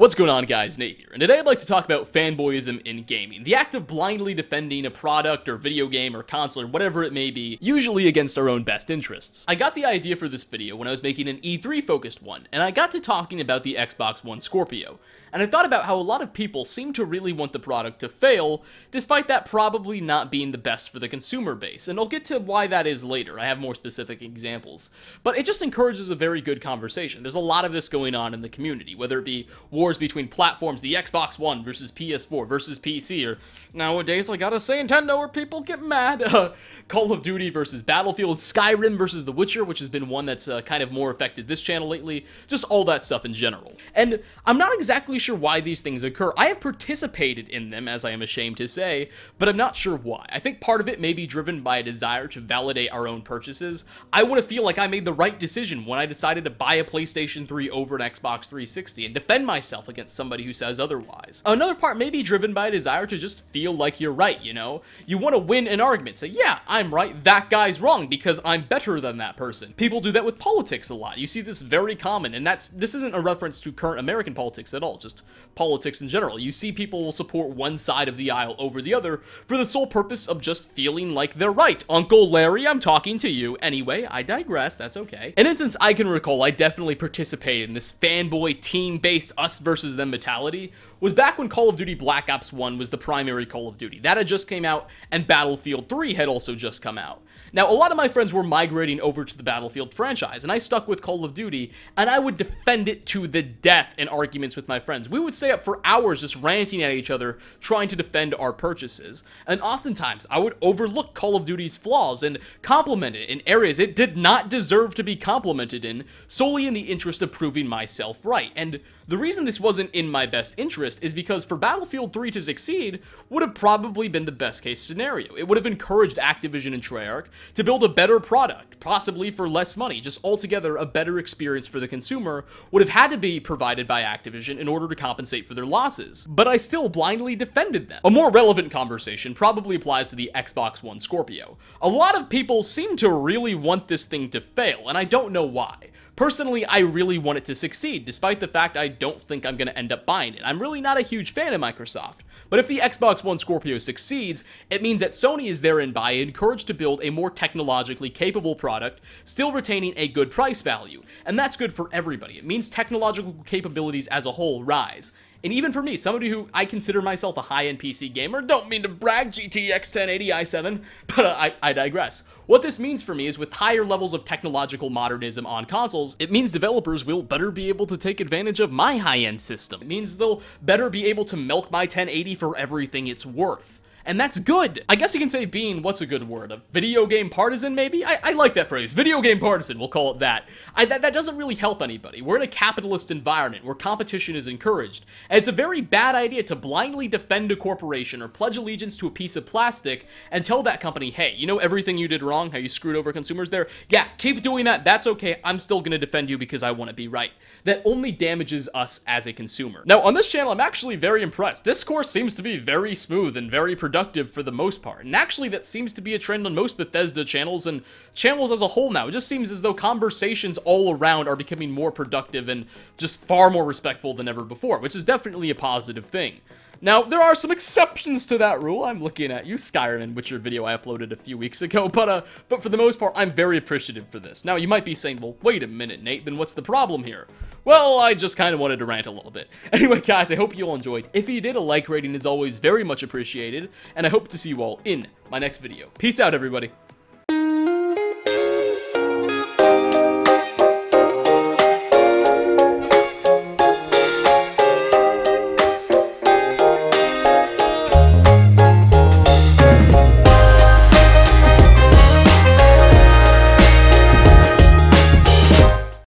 What's going on, guys? Nate here, and today I'd like to talk about fanboyism in gaming, the act of blindly defending a product or video game or console or whatever it may be, usually against our own best interests. I got the idea for this video when I was making an E3 focused one, and I got to talking about the Xbox One Scorpio, and I thought about how a lot of people seem to really want the product to fail, despite that probably not being the best for the consumer base, and I'll get to why that is later. I have more specific examples, but it just encourages a very good conversation. There's a lot of this going on in the community, whether it be wars between platforms, the Xbox One versus PS4 versus PC, or nowadays I gotta say Nintendo where people get mad, Call of Duty versus Battlefield, Skyrim versus The Witcher, which has been one that's kind of more affected this channel lately, just all that stuff in general. And I'm not exactly sure why these things occur. I have participated in them, as I am ashamed to say, but I'm not sure why. I think part of it may be driven by a desire to validate our own purchases. I want to feel like I made the right decision when I decided to buy a PlayStation 3 over an Xbox 360 and defend myself against somebody who says otherwise. Another part may be driven by a desire to just feel like you're right, you know? You want to win an argument, say, yeah, I'm right, that guy's wrong because I'm better than that person. People do that with politics a lot. You see this very common, and this isn't a reference to current American politics at all, just politics in general. You see people will support one side of the aisle over the other for the sole purpose of just feeling like they're right. Uncle Larry, I'm talking to you. Anyway, I digress, that's okay. An instance I can recall I definitely participated in this fanboy team-based us versus them mentality was back when Call of Duty Black Ops 1 was the primary Call of Duty. That had just came out, and Battlefield 3 had also just come out. Now, a lot of my friends were migrating over to the Battlefield franchise, and I stuck with Call of Duty, and I would defend it to the death in arguments with my friends. We would stay up for hours just ranting at each other, trying to defend our purchases. And oftentimes, I would overlook Call of Duty's flaws and compliment it in areas it did not deserve to be complimented in, solely in the interest of proving myself right. And the reason this wasn't in my best interest is because for Battlefield 3 to succeed would have probably been the best case scenario. It would have encouraged Activision and Treyarch to build a better product, possibly for less money. Just altogether a better experience for the consumer would have had to be provided by Activision in order to compensate for their losses. But I still blindly defended them. A more relevant conversation probably applies to the Xbox One Scorpio. A lot of people seem to really want this thing to fail, and I don't know why. Personally, I really want it to succeed, despite the fact I don't think I'm going to end up buying it. I'm really not a huge fan of Microsoft. But if the Xbox One Scorpio succeeds, it means that Sony is therein by encouraged to build a more technologically capable product, still retaining a good price value. And that's good for everybody. It means technological capabilities as a whole rise. And even for me, somebody who I consider myself a high-end PC gamer, don't mean to brag, GTX 1080 i7, but I digress. What this means for me is with higher levels of technological modernism on consoles, it means developers will better be able to take advantage of my high-end system. It means they'll better be able to milk my 1080 for everything it's worth. And that's good. I guess you can say being, what's a good word? A video game partisan, maybe? I like that phrase. Video game partisan, we'll call it that. That doesn't really help anybody. We're in a capitalist environment where competition is encouraged. And it's a very bad idea to blindly defend a corporation or pledge allegiance to a piece of plastic and tell that company, hey, you know everything you did wrong, how you screwed over consumers there? Yeah, keep doing that. That's okay. I'm still going to defend you because I want to be right. That only damages us as a consumer. Now, on this channel, I'm actually very impressed. Discourse seems to be very smooth and very productive for the most part. And actually, that seems to be a trend on most Bethesda channels and channels as a whole now. It just seems as though conversations all around are becoming more productive and just far more respectful than ever before, which is definitely a positive thing. Now, there are some exceptions to that rule. I'm looking at you, Skyrim and Witcher video I uploaded a few weeks ago, but for the most part, I'm very appreciative for this. Now, you might be saying, well, wait a minute, Nate, then what's the problem here? Well, I just kind of wanted to rant a little bit. Anyway, guys, I hope you all enjoyed. If you did, a like rating is always very much appreciated, and I hope to see you all in my next video. Peace out, everybody.